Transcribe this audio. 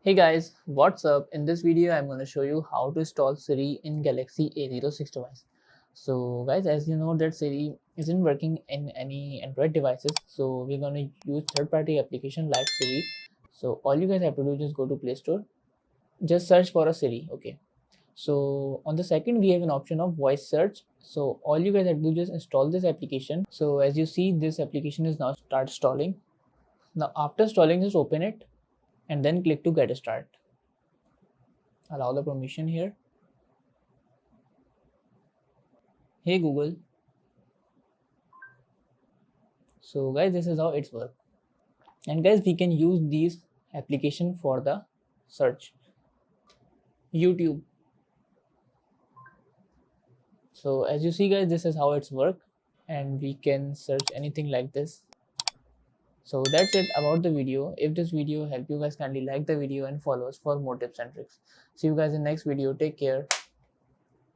Hey guys, what's up? In this video, I'm going to show you how to install Siri in Galaxy A06 device. So guys, as you know that Siri isn't working in any Android devices, so we're going to use third-party application like Siri. So all you guys have to do is just go to Play Store, just search for a Siri, okay? So on the second, we have an option of voice search. So all you guys have to do is just install this application. So as you see, this application is now start stalling. Now after stalling, just open it and then click to get a start. Allow the permission here. Hey Google. So guys, this is how it's work. And guys, we can use these application for the search. YouTube. So as you see guys, this is how it's work, and we can search anything like this. So that's it about the video. If this video helped you guys, kindly like the video and follow us for more tips and tricks. See you guys in next video. Take care.